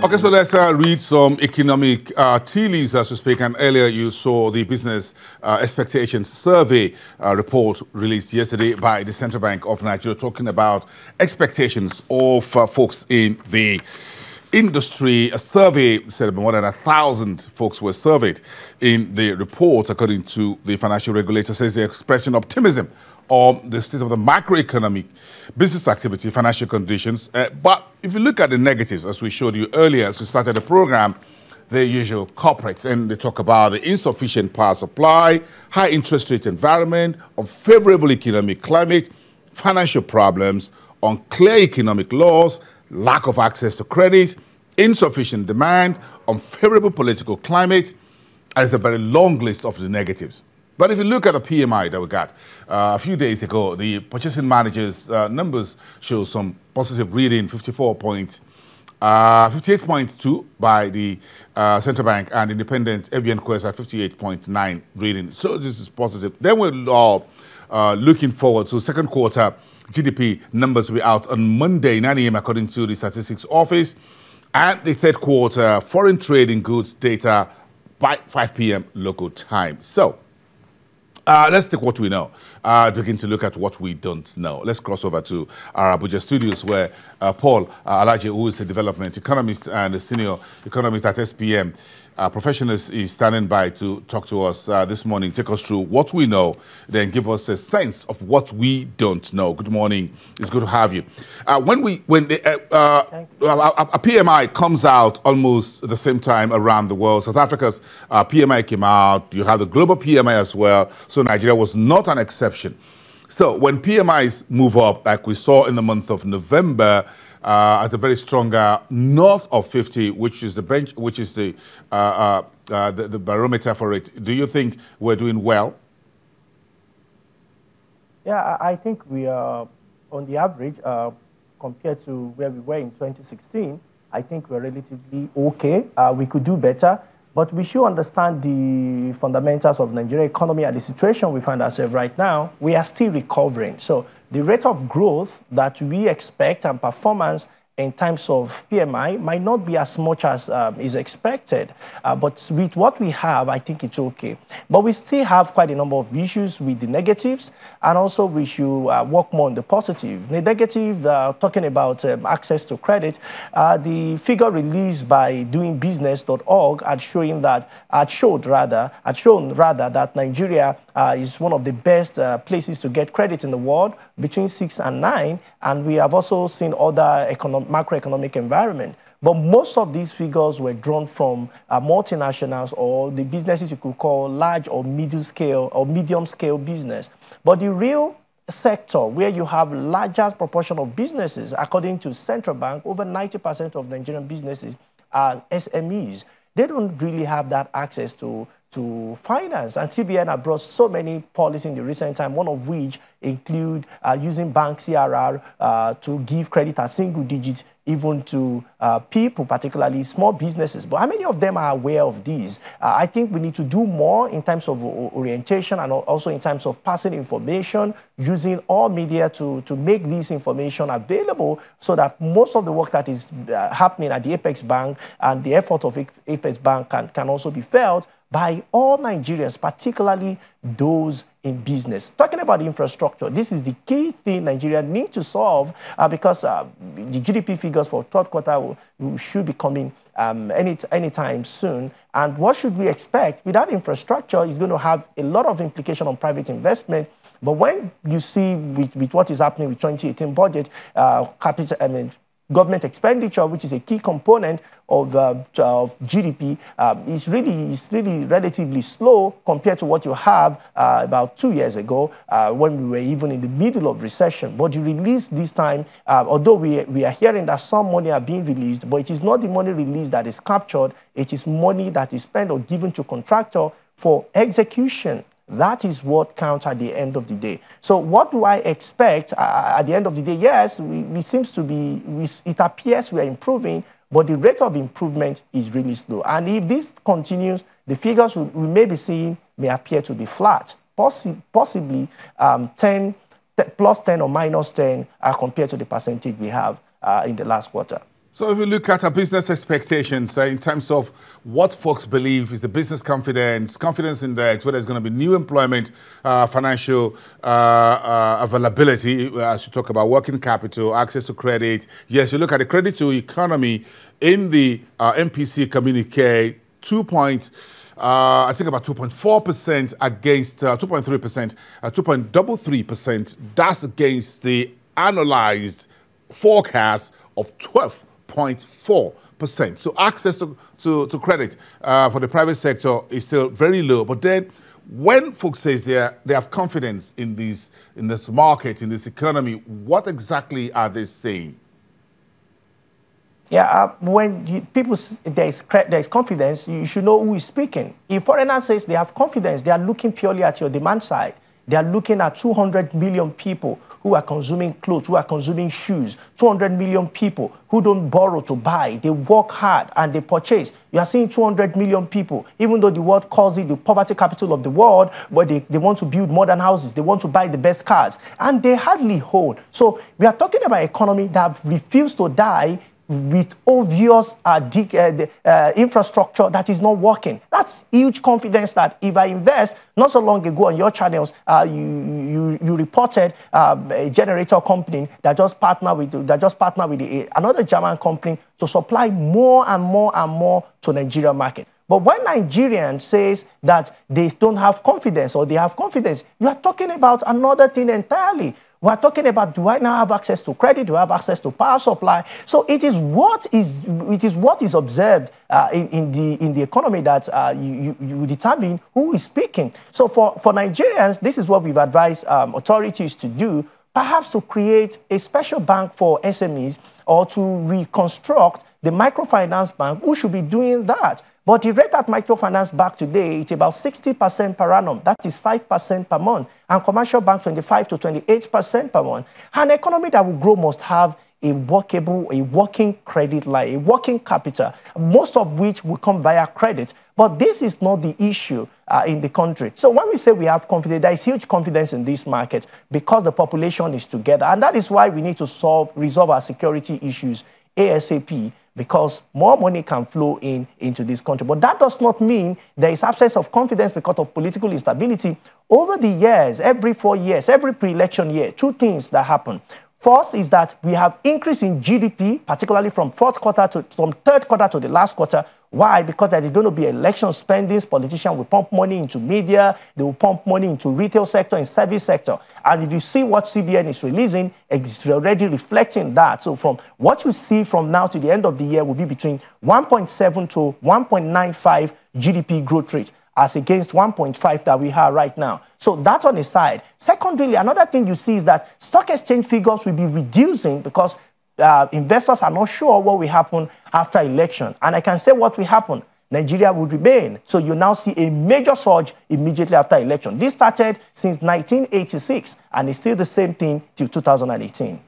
Okay, so let's read some economic tea leaves as we speak. And earlier you saw the business expectations survey report released yesterday by the Central Bank of Nigeria, talking about expectations of folks in the industry. A survey said more than 1,000 folks were surveyed in the report, according to the financial regulator, says they're expressing optimism on the state of the macroeconomic business activity, financial conditions. But if you look at the negatives, as we showed you earlier, as we started the program, the usual culprits, and they talk about the insufficient power supply, high interest rate environment, unfavorable economic climate, financial problems, unclear economic laws, lack of access to credit, insufficient demand, unfavorable political climate, and it's a very long list of the negatives. But if you look at the PMI that we got a few days ago, the purchasing managers' numbers show some positive reading, 58.2 by the central bank, and independent ABN Quest at 58.9 reading. So this is positive. Then we're all looking forward to second quarter GDP numbers will be out on Monday, 9 a.m. according to the Statistics Office, and the third quarter foreign trading goods data by 5 p.m. local time. So let's take what we know, begin to look at what we don't know. Let's cross over to our Abuja studios where Paul Alaje, who is a development economist and a senior economist at SPM Professionals, is standing by to talk to us this morning, take us through what we know, then give us a sense of what we don't know. Good morning. It's good to have you. When a PMI comes out almost at the same time around the world, South Africa's PMI came out, you have the global PMI as well, so Nigeria was not an exception. So when PMIs move up, like we saw in the month of November, at a very stronger north of 50, which is the bench, which is the barometer for it. Do you think we're doing well? Yeah, I think we are on the average compared to where we were in 2016. I think we're relatively okay. We could do better, but we should understand the fundamentals of Nigerian economy and the situation we find ourselves right now. We are still recovering. So the rate of growth that we expect and performance in terms of PMI might not be as much as is expected. But with what we have, I think it's okay. But we still have quite a number of issues with the negatives, and also we should work more on the positive. The negative, talking about access to credit, the figure released by doingbusiness.org had shown that Nigeria is one of the best places to get credit in the world, between 6 and 9, and we have also seen other macroeconomic environment. But most of these figures were drawn from multinationals or the businesses you could call large or middle scale or medium scale business. But the real sector where you have largest proportion of businesses, according to Central Bank, over 90% of Nigerian businesses are SMEs. They don't really have that access to finance. And CBN have brought so many policies in the recent time, one of which include using bank CRR to give credit at single digits even to people, particularly small businesses. But how many of them are aware of these? I think we need to do more in terms of orientation and also in terms of passing information, using all media to make this information available so that most of the work that is happening at the Apex Bank and the effort of Apex Bank can also be felt by all Nigerians, particularly those in business. Talking about infrastructure, this is the key thing Nigeria needs to solve because the GDP figures for third quarter should be coming anytime soon. And what should we expect? Without infrastructure, it's going to have a lot of implication on private investment. But when you see with what is happening with 2018 budget, government expenditure, which is a key component of GDP, is really relatively slow compared to what you have about 2 years ago when we were even in the middle of recession. But you release this time, although we are hearing that some money are being released, but it is not the money released that is captured. It is money that is spent or given to contractor for execution. That is what counts at the end of the day. So what do I expect at the end of the day? Yes, it appears we are improving, but the rate of improvement is really slow. And if this continues, the figures we may be seeing may appear to be flat, possibly plus 10 or minus 10 compared to the percentage we have in the last quarter. So if we look at our business expectations in terms of what folks believe is the business confidence index, whether there's going to be new employment, financial availability, as you talk about working capital, access to credit. Yes, you look at the credit to economy in the MPC communique, I think about 2.4% against 2.3%, 2.33%. That's against the annualized forecast of 12.4%. So access to credit for the private sector is still very low. But then when folks say they have confidence in this market, in this economy, what exactly are they saying? Yeah, when there's confidence, you should know who is speaking. If foreigner says they have confidence, they are looking purely at your demand side. They are looking at 200 million people who are consuming clothes, who are consuming shoes, 200 million people who don't borrow to buy. They work hard and they purchase. You are seeing 200 million people, even though the world calls it the poverty capital of the world, but they want to build modern houses. They want to buy the best cars, and they hardly hold. So we are talking about an economy that refused to die with obvious infrastructure that is not working. That's huge confidence that if I invest, not so long ago on your channels, you reported a generator company that just partnered with another German company to supply more and more and more to Nigeria market. But when Nigerians says that they don't have confidence or they have confidence, you are talking about another thing entirely. We're talking about, do I now have access to credit? Do I have access to power supply? So it is what is observed in the economy that you determine who is speaking. So for Nigerians, this is what we've advised authorities to do, perhaps to create a special bank for SMEs or to reconstruct the microfinance bank who should be doing that. But the rate at microfinance bank today, it's about 60% per annum. That is 5% per month. And commercial bank, 25 to 28% per month. An economy that will grow must have a working credit line, a working capital, most of which will come via credit. But this is not the issue in the country. So when we say we have confidence, there is huge confidence in this market because the population is together. And that is why we need to resolve our security issues ASAP, because more money can flow into this country. But that does not mean there is absence of confidence because of political instability. Over the years, every 4 years, every pre-election year, two things that happen. First is that we have increase in GDP, particularly from third quarter to the last quarter. Why? Because there is going to be election spendings. Politicians will pump money into media. They will pump money into retail sector and service sector. And if you see what CBN is releasing, it's already reflecting that. So from what you see from now to the end of the year will be between 1.7 to 1.95 GDP growth rate, as against 1.5 that we have right now. So that on the side. Secondarily, another thing you see is that stock exchange figures will be reducing because investors are not sure what will happen after election. And I can say what will happen. Nigeria will remain. So you now see a major surge immediately after election. This started since 1986, and it's still the same thing till 2018.